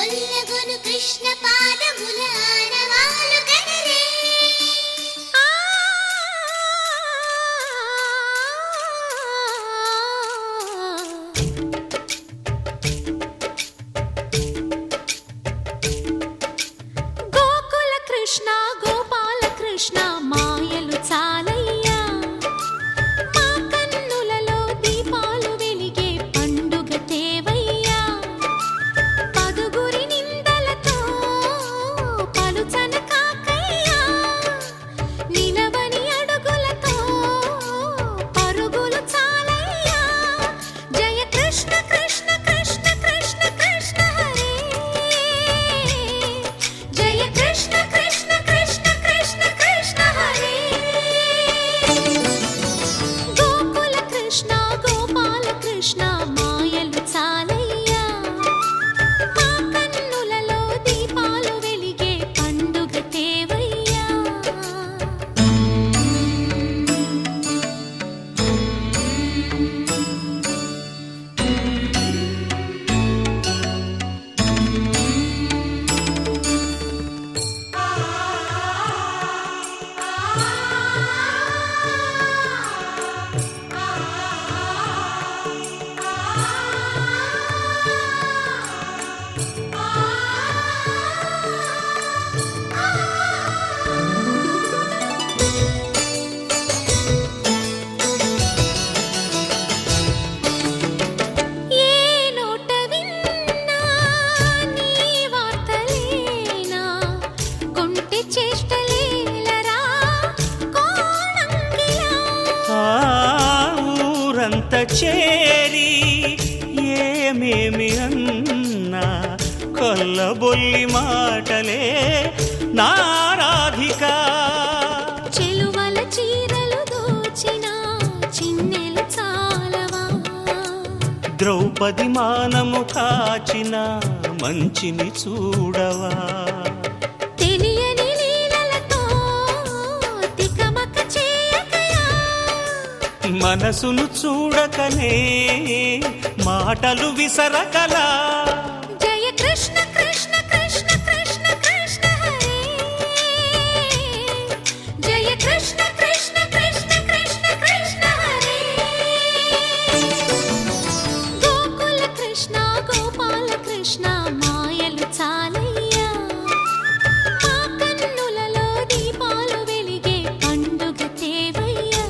కొల్లగొను కృష్ణ పాదముల ఆనవాలు కనరే గోకుల కృష్ణ గోపాల కృష్ణ మాయలు చాలయ్యా మా కన్నులలో దీపాలు వెలిగే పండుగ తేవయ్యా పదుగురి నిందలతో పలుచన కాకయ్యా నిలవని అడుగులతో పరుగులు చాలయ్యా జయ కృష్ణ కృష్ణ కృష్ణ కృష్ణ కృష్ణ హరే జయ కృష్ణ కృష్ణ కృష్ణ కృష్ణ కృష్ణ హరే గోకుల కృష్ణ గోపాల కృష్ణ మాయలు చాలయ్యా మా కన్నులలో దీపాలు వెలిగే పండుగ తేవయ్యా ఏ నోట విన్నా నీ వార్తలేనా కొంటె చేష్టలేలరా కోణంగిలా ఆ ఊరంత చేరి ఏమేమి అన్నా కొల్లబొల్లి మాటలే నారాధిక చెలువల చీరలు దోచిన చిన్నెలు చాలవా ద్రౌపది మానము కాచిన మంచిని చూడవా తెలియని లీలలతో తికమక చేయకయా మనసును చూడకనే మాటలు విసరకలా జయ కృష్ణ కృష్ణ కృష్ణ కృష్ణ కృష్ణ హరే జయ కృష్ణ కృష్ణ కృష్ణ కృష్ణ కృష్ణ హరే గోకుల కృష్ణ గోపాల కృష్ణ మాయలు చాలయ్యా మా కన్నులలో దీపాలు వెలిగే పండుగ తేవయ్యా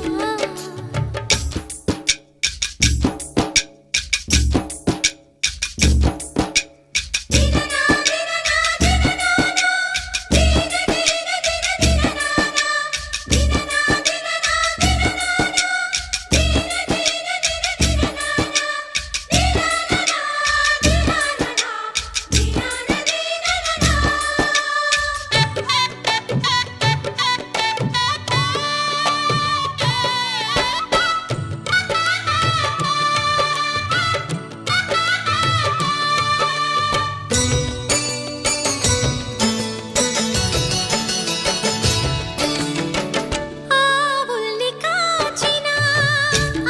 ఆవుల్ని కాచిన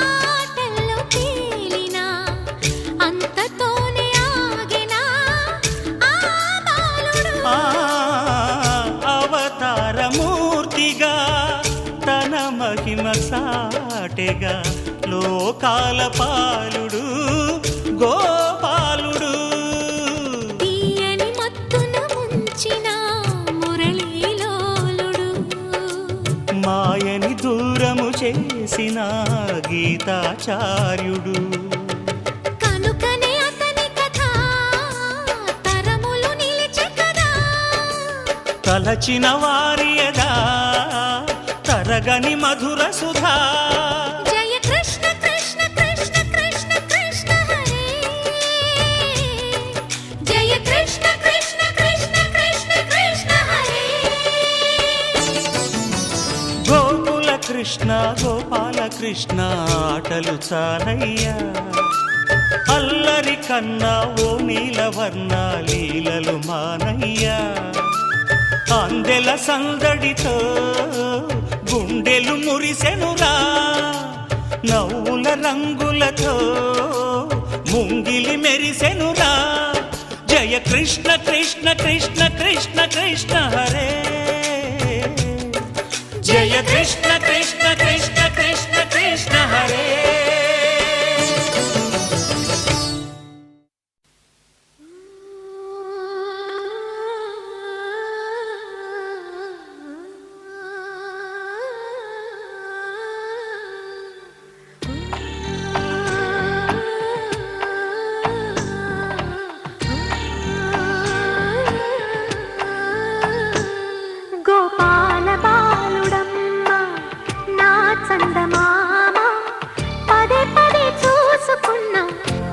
ఆటల్లో తేలిన అంతతోనే ఆగెనా ఆ బాలుడు ఆ అవతారమూర్తిగా తన మహిమ సాటెగా లోకాల పాలుడు గోపాలుడు తీయని మత్తున ముంచిన మురళీలోలుడు మాయని దూరము చేసిన గీతాచార్యుడు కనుకనే అతని కథ తరములు నిలిచె కదా తలచిన వారియదా తరగని మధుర సుధా జయ కృష్ణ కృష్ణ కృష్ణ కృష్ణ కృష్ణ హరే జయ కృష్ణ కృష్ణ కృష్ణ కృష్ణ కృష్ణ హరే గోకుల కృష్ణ గోపాల కృష్ణ ఆటలు చాలయ్యా అల్లరి కన్నా ఓ నీలవర్ణ లీలలు మానయ్యా అందెల సందడితో గుండెలు మురిసెనురా నవ్వుల రంగులతో ముంగిలి మెరిసెనురా జయ కృష్ణ కృష్ణ కృష్ణ కృష్ణ కృష్ణ హరే జయ కృష్ణ కృష్ణ కృష్ణ కృష్ణ కృష్ణ హరే గోపాల బాలుడమ్మ నా చందమామ పదే పదే చూసుకున్న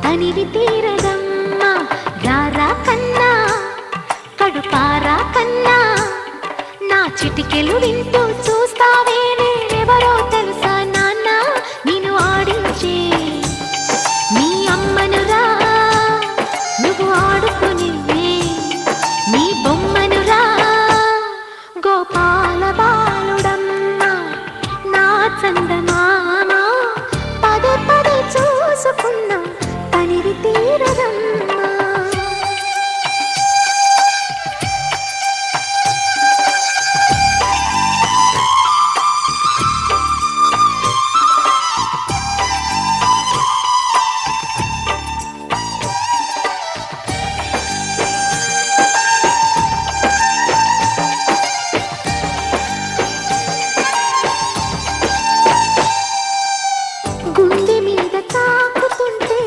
తనివి తీరదమ్మ రారా కన్నా కడుపారా కన్నా నా చిటికెలు వింటూ చూస్తావే నేనెవరో తెలుసా నాన్న నేను ఆడించే నీ అమ్మనురా నువ్వు ఆడుకునే నీ బొమ్మనురా గోపాల బాలుడమ్మ నా చందమామ పదే పదే చూసుకున్న తనివి తీరదమ్మ గుండె మీద తాకుతుంటే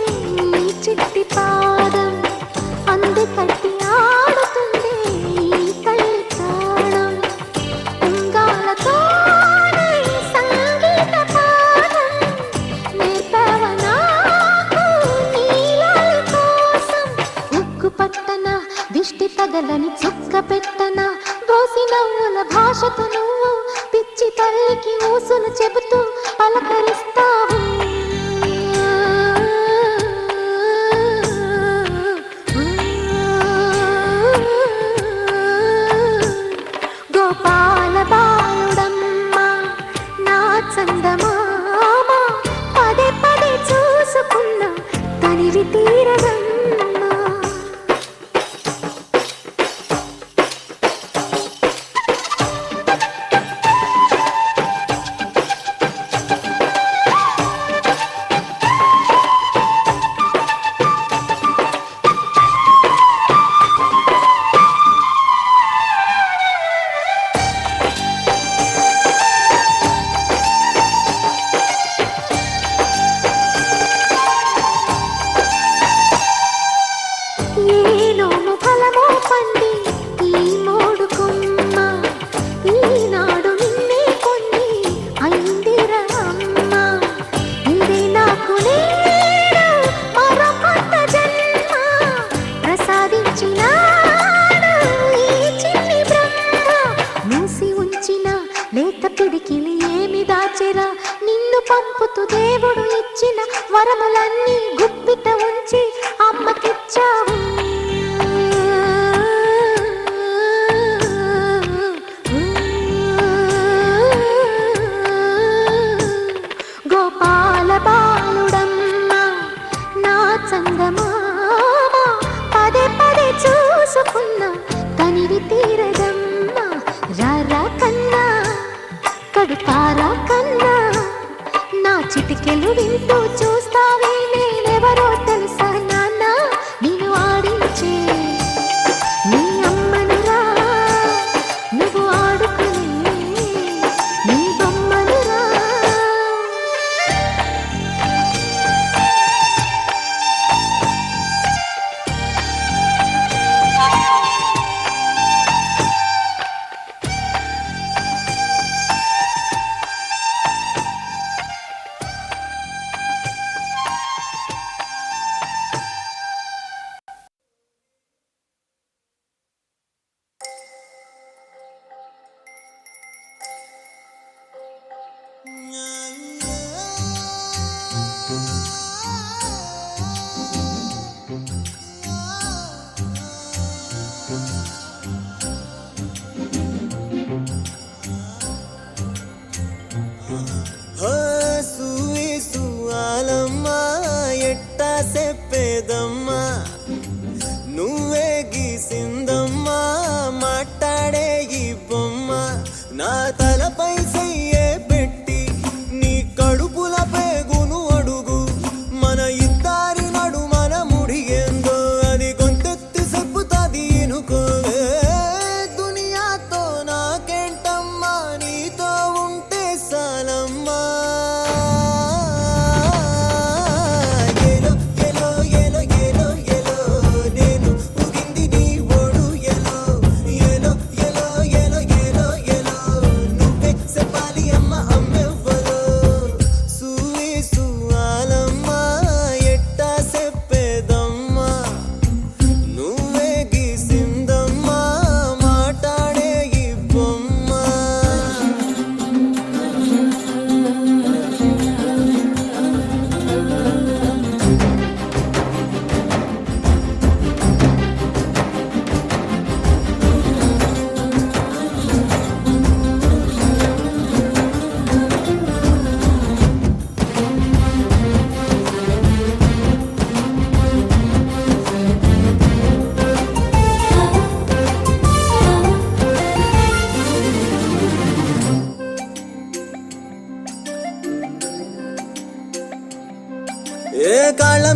నీ చిట్టి పాదం అంది కట్టి ఆడుతుంది ఈ తల్లి ప్రాణం ఉంగాలతోనే సంగీత పాదం నేర్పవ నాకు నీలాల కోసం ఉక్కు పట్టన దిష్టి తగలని చుక్క పెట్టన దోసి నవ్వుల భాషతో నువ్వు పిచ్చి తల్లికి ఊసులు చెబుతూ పలకరిస్తావు గోపాల బాలుడమ్మ నా చందమామ పదే పదే చూసుకున్న తనివి తీరదమ్మ ఏలోము ఫలమో పండి ఈ మోడు కొమ్మ ఈనాడు నిన్నే కొన్ని అయిందిరా అమ్మ ఇదే నాకు నేడు మరో కొత్త జన్మ ప్రసాదించినాడు ఈ చిన్ని బ్రహ్మ మూసి ఉంచిన లేత పిడికిలి ఏమి దాచెరా నిన్ను పంపుతూ దేవుడు ఇచ్చిన వరములన్నీ గుప్పిట ఉంచి అమ్మకిచ్చావు గోపాల బాలుడమ్మ నా చందమామ పదే పదే చూసుకున్న తనివి తీరదమ్మ రారా కన్నా కడుపారా కన్నా నా చిటికెలు వింటూ చూస్తావే నేనెవరో తెలుసా నాన్న నేను ఆడించే నీ అమ్మనురా నువ్వు ఆడుకునే నీ బొమ్మనురా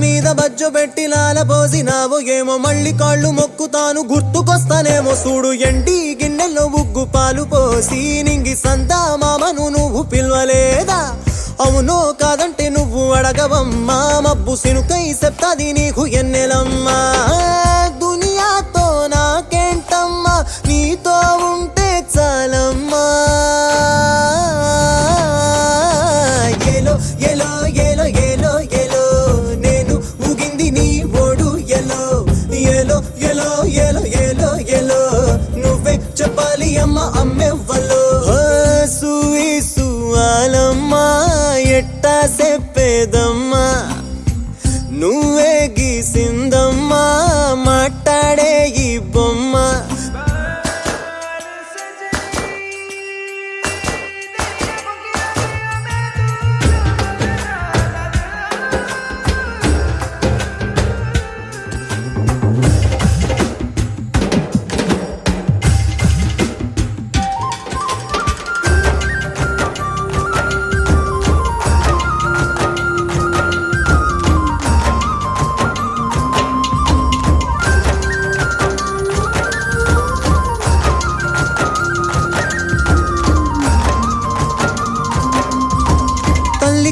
మీద బజ్జో పెట్టి లాల పోసినావో ఏమో మళ్ళీ కాళ్ళు మొక్కుతాను గుర్తుకొస్తానేమో చూడు ఎండి గిన్నెల్లో ఉగ్గు పాలు పోసి నింగి సందా మామను నువ్వు పిలవలేదా అవునో కాదంటే నువ్వు అడగవమ్మా మబ్బు సినుకై చెప్తాది నీకు ఎన్నెలమ్మా దునియాతో నాకేంటమ్మా నీతో ఉంటే చాలమ్మా ఎలో ఎలో ఎలో ఎలో ఎలో నేను ఊగింది నీ ఓడు ఎలో ఎలో ఎలో ఎలో ఎలో ఎలో నువ్వే చెప్పాలి అమ్మ అమ్మెవ్వలో సూయి సువాలమ్మా ఎట్టా చెప్పేదమ్మా నువ్వే గీసిందమ్మా మాట్లాడే ఈ బొమ్మ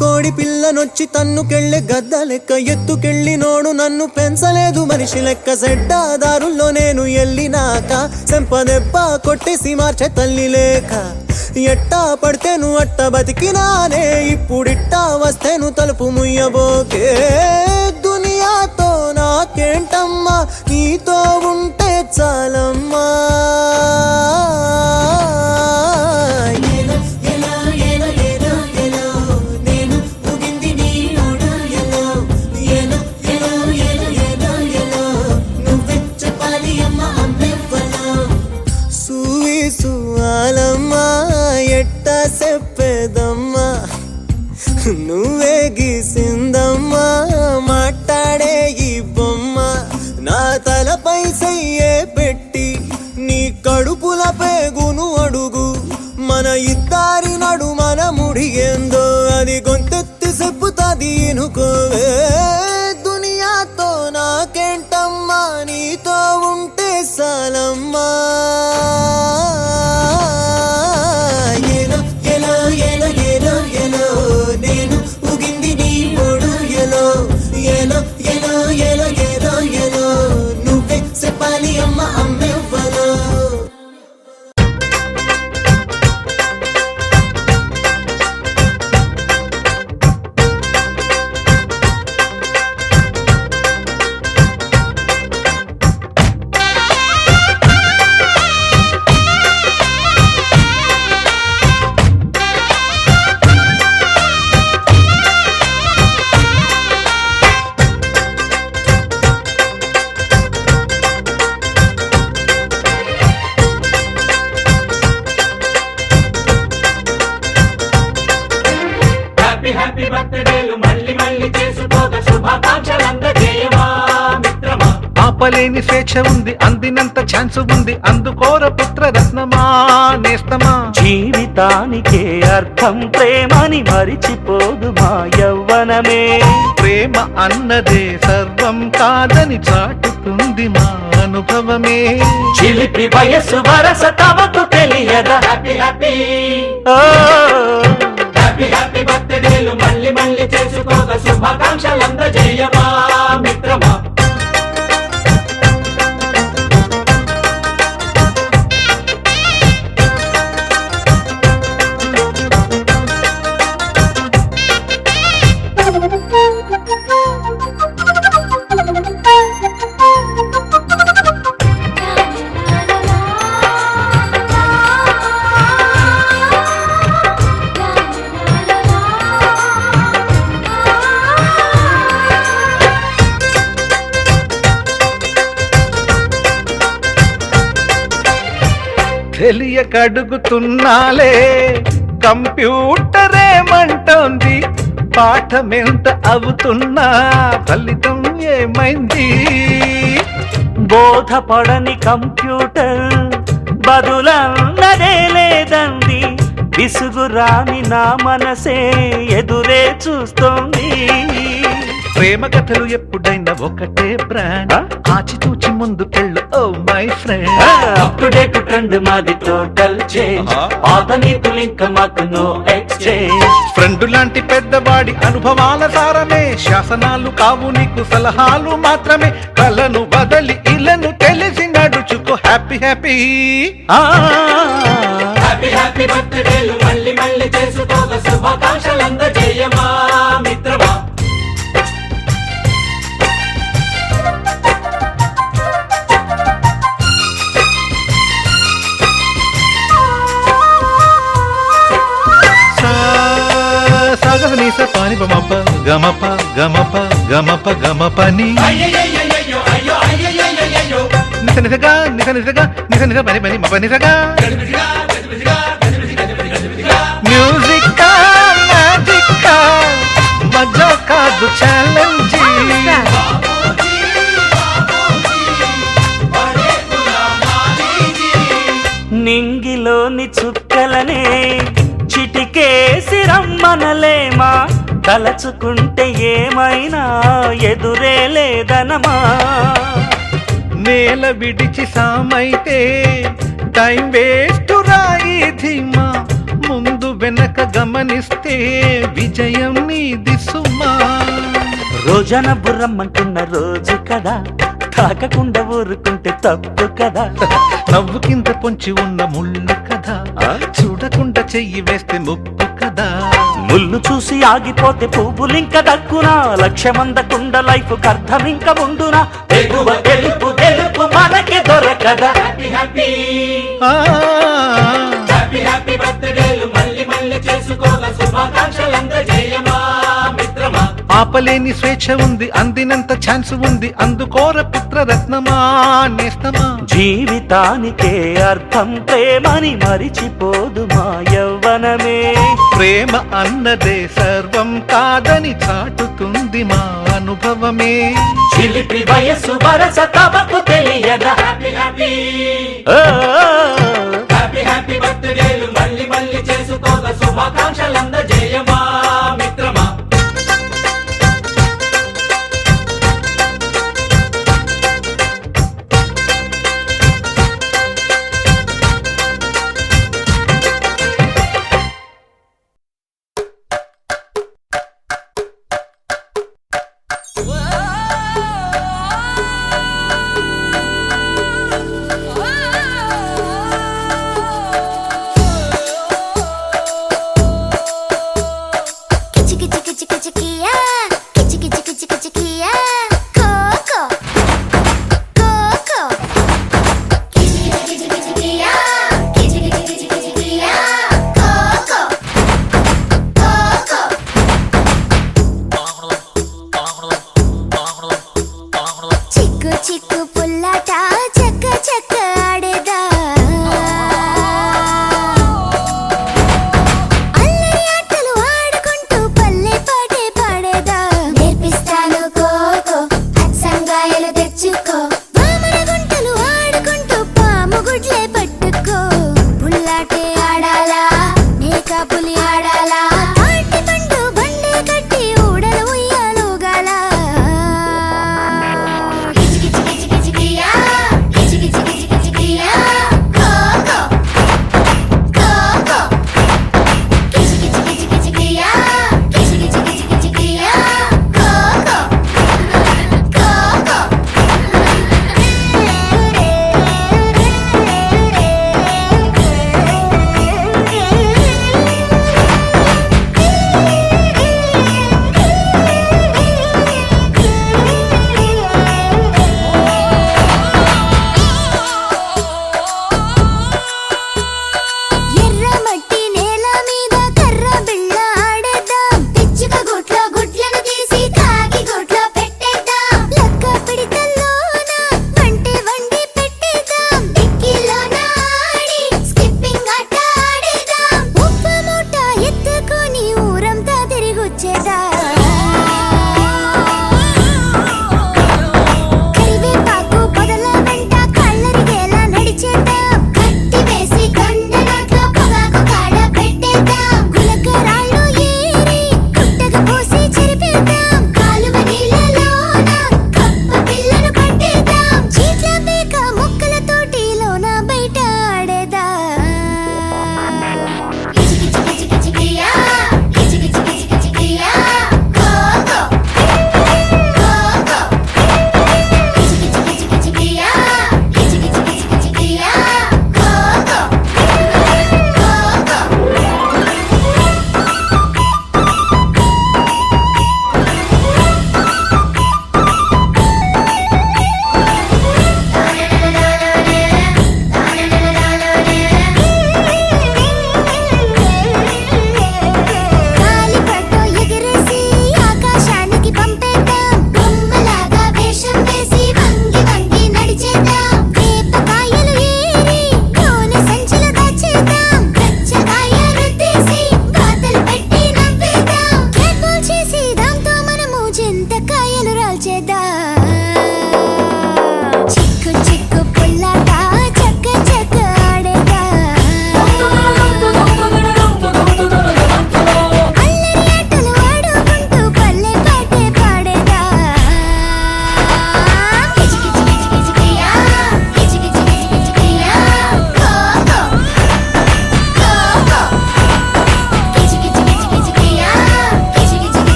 కోడి పిల్లనొచ్చి తన్నుకెళ్ళే గద్ద లెక్క ఎత్తుకెళ్ళినోడు నన్ను పెంచలేదు మనిషి లెక్క సెడ్డాదారుల్లో నేను ఎల్లినాక సెంపదెబ్బ కొట్టేసి మార్చే తల్లి లేక ఎట్టా పడితేను అట్ట బతికినానే ఇప్పుడిట్టా వస్తేను తలుపు ముయ్యబోకే దునియాతో నాకేంటమ్మా నీతో ఉంటే చాలమ్మా ఎట్టా చెప్పేదమ్మా నువ్వే గీసిందమ్మా మాట్లాడే ఈ బొమ్మ నా తలపై సయ్యే పెట్టి నీ కడుపుల పేగును అడుగు మన ఇద్దరి నడు మన ముడిగేందో అది గొంతెత్తి చెప్పుతాది ఇనుకోవే దునియాతో నాకేంటమ్మా నీతో ఉంటే సాలమ్మా నేను ఊగింది నీ ఓడు ఎలో ఎలో ఎలో ఎలో ఎలో ఎలో నువ్వే చెప్పాలి అమ్మ అమ్మెవ్వలో హ్యాపీ బర్త్డేలు మళ్ళీ మళ్ళీ చేసుకోక శుభాకాంక్షలందజేయమా మిత్రమా ఆపలేని స్వేచ్ఛ ఉంది అందినంత ఛాన్స్ ఉంది అందుకోర పుత్ర రత్నమా నేస్తమా జీవితానికే అర్థం ప్రేమని మరిచిపోదు మా యవ్వనమే ప్రేమ అన్నదే సర్వం కాదని చాటుతుంది మా అనుభవమే చిలిపి వయస్సు వరస తమకు తెలియదా హ్యాపీ హ్యాపీ హ్యాపీ హ్యాపీ బర్త్డేలు మళ్ళీ మళ్ళీ చేసుకోక శుభాకాంక్షలందజేయమా మిత్రమా తెలియకడుగుతున్నాలే కంప్యూటరేమంటోంది పాఠమెంత అవుతున్నా ఫలితం ఏమైంది బోధపడని కంప్యూటర్ బదులన్నదే లేదండి విసుగురాని నా మనసే ఎదురే చూస్తోంది ప్రేమ కథలు ఎప్పుడైనా ఒకటే బ్రాండ్ ఆచితూచి ముందుకెళ్ళు oh my friend up to date trend మాది టోటల్ చేంజ్ పాత నీతులు ఇంకా మాకు నో ఎక్స్చేంజ్ ఫ్రెండ్ లాంటి పెద్దవాడి అనుభవాల సారమే శాసనాలు కావు నీకు సలహాలు మాత్రమే కలను బదలి ఇలను తెలిసి నడుచుకో హ్యాపీ హ్యాపీ హ్యాపీ హ్యాపీ బర్త్డేలు మళ్ళీ మళ్ళీ చేసుకోక శుభాకాంక్షలందజేయమా మిత్రమా సాగనీస పాని బమప గమప గమప గమప గమపని నిస నిసగా నిస నిసగా నిస నిస పని పని మప నిసగా మ్యూజిక్ మ్యాజిక్ మజా కాదు ఛాలెంజ్ నింగిలోని చుక్కలనే చిటికేసి రమ్మనలేమా తలచుకుంటే ఏమైనా ఎదురే లేదనమా నేల విడిచి సామైతే టైం వేస్ట్ రాయి ధీమా ముందు వెనక గమనిస్తే విజయం నీది సుమా రోజన బుర్రమ్మంటున్న రోజు కదా తాకకుండా ఊరుకుంటే తప్పు కదా నవ్వు కింద పొంచి ఉన్న ముళ్ళు కదా చూడకుండా చెయ్యి వేస్తే ముప్పు కదా ముళ్ళు చూసి ఆగిపోతే పువ్వులింక దక్కునా లక్ష్యమందకుండా లైఫ్ అర్థం ఇంక ముందునా ఎగువ గెలుపు గెలుపు మనకి దొరకదా హ్యాపీ హ్యాపీ ఆ, హ్యాపీ హ్యాపీ బర్త్డేలు మళ్ళీ మళ్ళీ చేసుకోగా శుభాకాంక్షలందజేయమా మిత్రమా ఆపలేని స్వేచ్ఛ ఉంది అందినంత ఛాన్స్ ఉంది అందుకోర పుత్రరత్నమా నేస్తమా జీవితానికే అర్థం ప్రేమని మరిచిపోదు మా యవ్వనమే ప్రేమ అన్నదే సర్వం కాదని చాటుతుంది మా అనుభవమే చిలిపి వయస్సు వరస తమకు తెలియదా హ్యాపీ హ్యాపీ హ్యాపీ హ్యాపీ బర్త్డేలు మళ్ళీ మళ్ళీ చేసుకోగా శుభాకాంక్షలందజేయమా మిత్రమా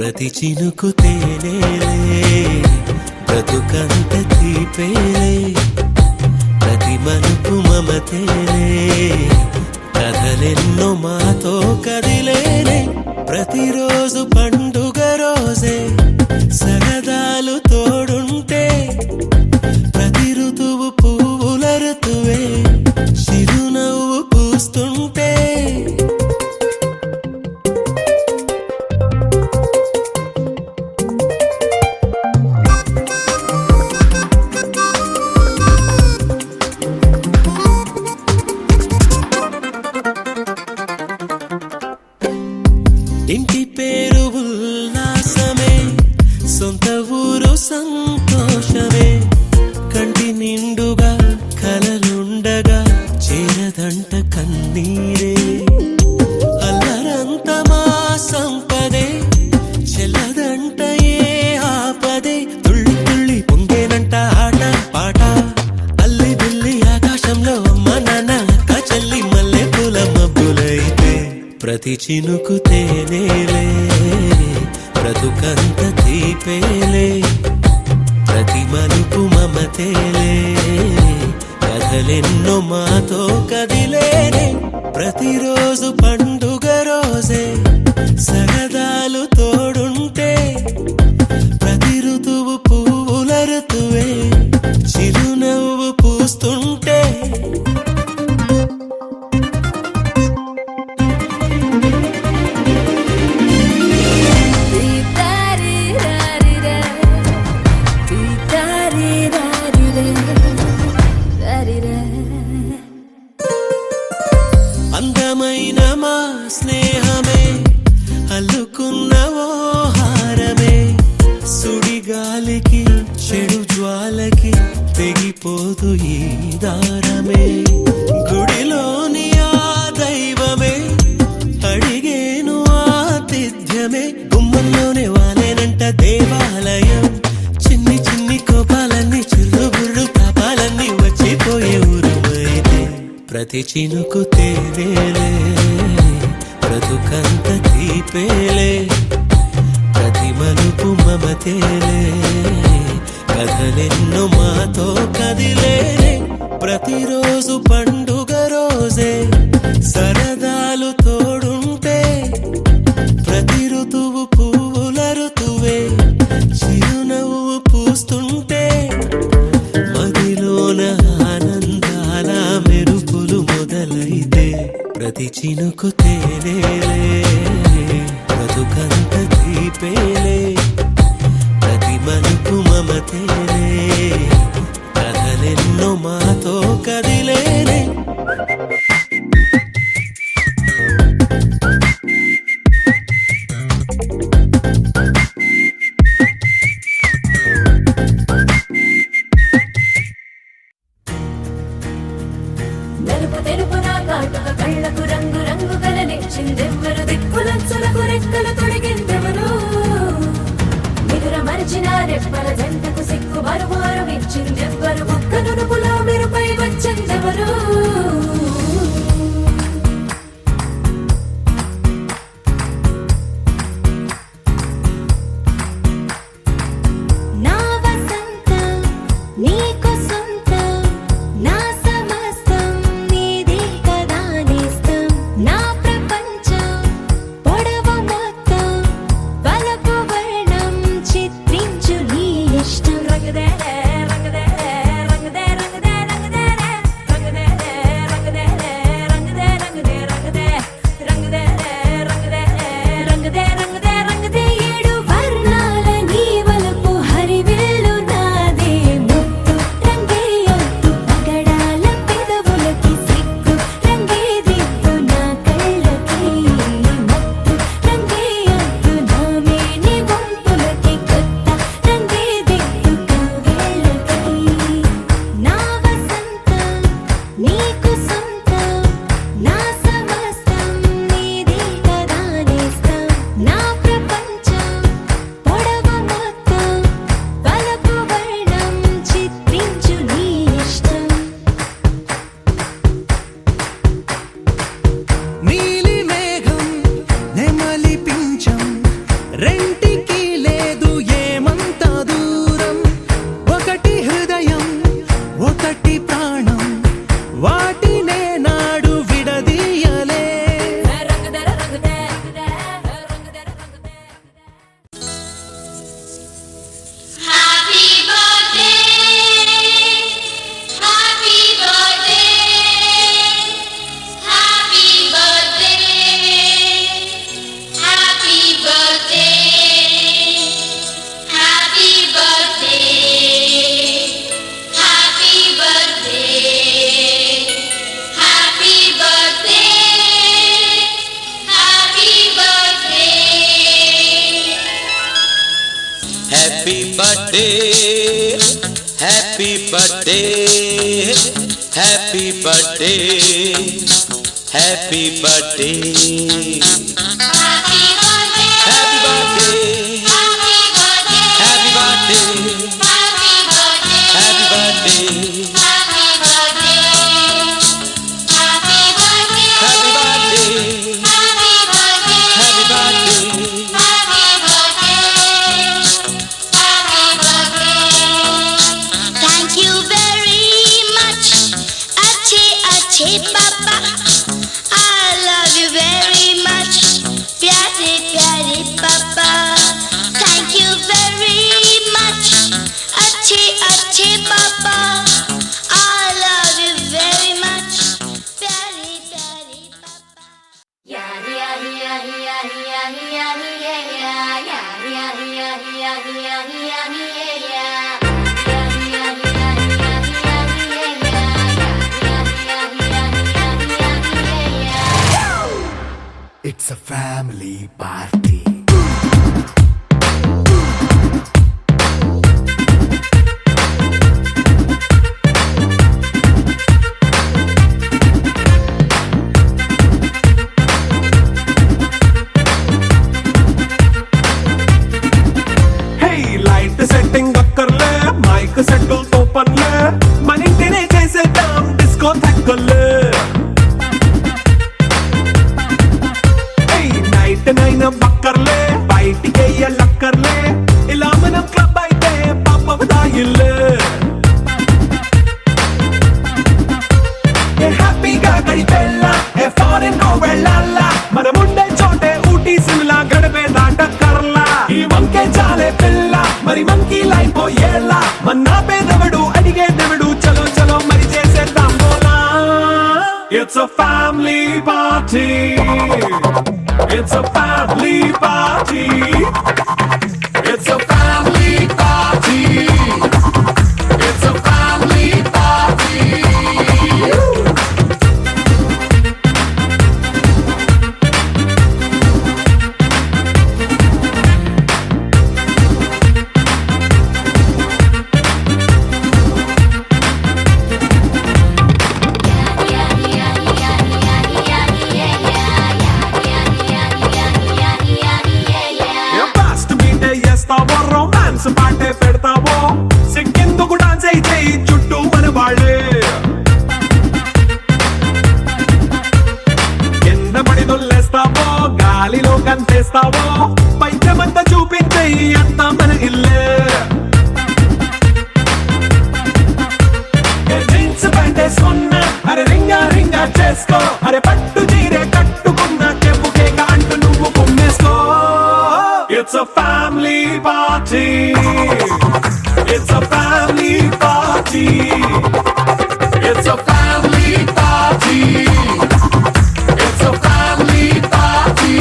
ప్రతి చినుకు తేనేలే బ్రతుకంత తీపేలే ప్రతి మలుపు మమతేలే కథలెన్నో మాతో కదిలేనే ప్రతిరోజు పండుగ రోజే సరదాలు తోడుంటే ప్రతి ఋతువు పువ్వుల ఋతువే చిరునవ్వు పూస్తుంటే ఇంటి పేరు ఉల్లాసమే సొంత ఊరు సంతోషమే కంటి నిండుగా కలలుండగా చేరదంట కన్నీరే అల్లరంత మా సంపదే చెల్లదంట ఏ ఆపదే తుళ్ళి తుళ్ళి పొంగేనంట ఆట పాట అల్లి బిల్లి ఆకాశంలో అమ్మ నాన్న అక్క చెల్లి మల్లె పూల మబ్బులైతే ప్రతి చినుకు తేనేలే బ్రతుకంత తీపేలే ప్రతి మలుపు మమతేలే కథలెన్నో మాతో కదిలేనే ప్రతిరోజు పండుగ రోజే సరదాలు తోడుంటే ప్రతి ఋతువు పువ్వుల ఋతువే చిరునవ్వు పూస్తుంటే అందమైన మా స్నేహమే అల్లుకున్న ఓ హారమే సుడిగాలికి చెడు జ్వాలకి తెగిపోదు ఈ దారమే గుడిలోని ఆ దైవమే అడిగేను ఆతిథ్యమే గుమ్మంలోనే వాలేనంట దేవాలయం చిన్ని చిన్ని కోపాలన్నీ చిల్లుబుర్రు పాపాలన్నీ వచ్చిపోయే ఊరుమైతే ప్రతి చినుకు తేనేలే బ్రతుకంత తీపేలే ప్రతి మలుపు మమతేలే కథలెన్నో మాతో కదిలేనే ప్రతిరోజు పండుగ రోజే సరదాలు తోడుంటే ప్రతి ఋతువు పువ్వుల ఋతువే చిరునవ్వు పూస్తుంటే మదిలోన ఆనందాల మెరుపులు మొదలైతే ప్రతి చినుకు తేనేలే బ్రతుకంత తీపేలే ప్రతి మలుపు మమతేలే కథలెన్నో మాతో కదిలేనే తెలుపు తెలుపున కాటుక కళ్ళకు రంగు రంగు కలనిచ్చిందెవ్వరు దిక్కులచ్చులకు రెక్కలు తొడిగిందెవరు నిదుర మరిచిన రెప్పల జంటకు సిక్కు బరువారు ఇచ్చిందెవ్వరు ఒక్క నునుపులో మెరుపై వచ్చిందెవరు నా వసంతం నీకు సొంతం నా సమస్తం నీది కదా నేస్తం నా ప్రపంచం పొడవు మొత్తం వలపు వర్ణం చిత్రించు నీ ఇష్టం రంగదే రంగదే రెంటికి లేదు ఏమంత దూరం ఒకటి హృదయం ఒకటి ప్రాణం వాటినే నాడు విడదీయలే happy birthday happy birthday happy birthday happy birthday happy birthday happy birthday happy birthday happy birthday Happy birthday, happy birthday, happy birthday, happy birthday, happy birthday happy birthday, happy birthday happy birthday, happy birthday happy birthday, happy birthday happy birthday happy birthday, happy birthday happy birthday. Thank you very much, अच्छे पापा. I love you very much, प्यारे पापा. Thank you very much, अच्छे पापा. I love you very much, प्यारे पापा. It's a family party. Hey, light setting అక్కర్లే mic సెట్టులతో పనులే మన ఇంటినే చేసేద్దాం డిస్కో థక్కర్లే నైట్ నైన్ బక్కర్లే బయటికి లక్కర్లే ఇలా మనం క్లబ్ అయితే పాపదాయిల్లే హ్యాపీగా గడిపెళ్ళా ఏ ఫారెన్ నో వెళ్ళాలా మనం ఉండే చోటే ఊటీ సిమ్లా గడిపే దాటక్కర్లా ఈ వంకే చాలే పిల్ల మరి మంకీ లైఫ్ ఏళ్ళ మన్నా పేదవడు అడిగేదెవడు చలో చలో మరి చేసేద్దాం బోలా It's a family party. It's a family party. It's a family party. It's a family party. Fast meet చేస్తావో రొమాన్స్ పాటే పెడతావో సిక్కిందుకు డాన్స్ అయితే చుట్టూ మన వాళ్ళే కింద పడి దొల్లేస్తావో గాలిలో కంతేస్తావో పైద్యమంతా చూపించే అంతా మన ఇల్లే జీన్స్ ప్యాంట్ వేసుకున్నా అరే రింగా చేసుకో అరే పట్టు చీరే కట్టుకున్నా చెప్పు కేక అంటూ నువ్వు కుమ్మేసుకో It's a family party. It's a family party. It's a family party. It's a family party.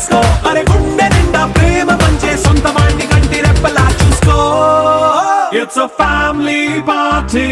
చేసుకో అరే గుండె నిండా ప్రేమ పంచే సొంత వాణ్ణి కంటి రెప్పలా చూసుకో. It's a family party.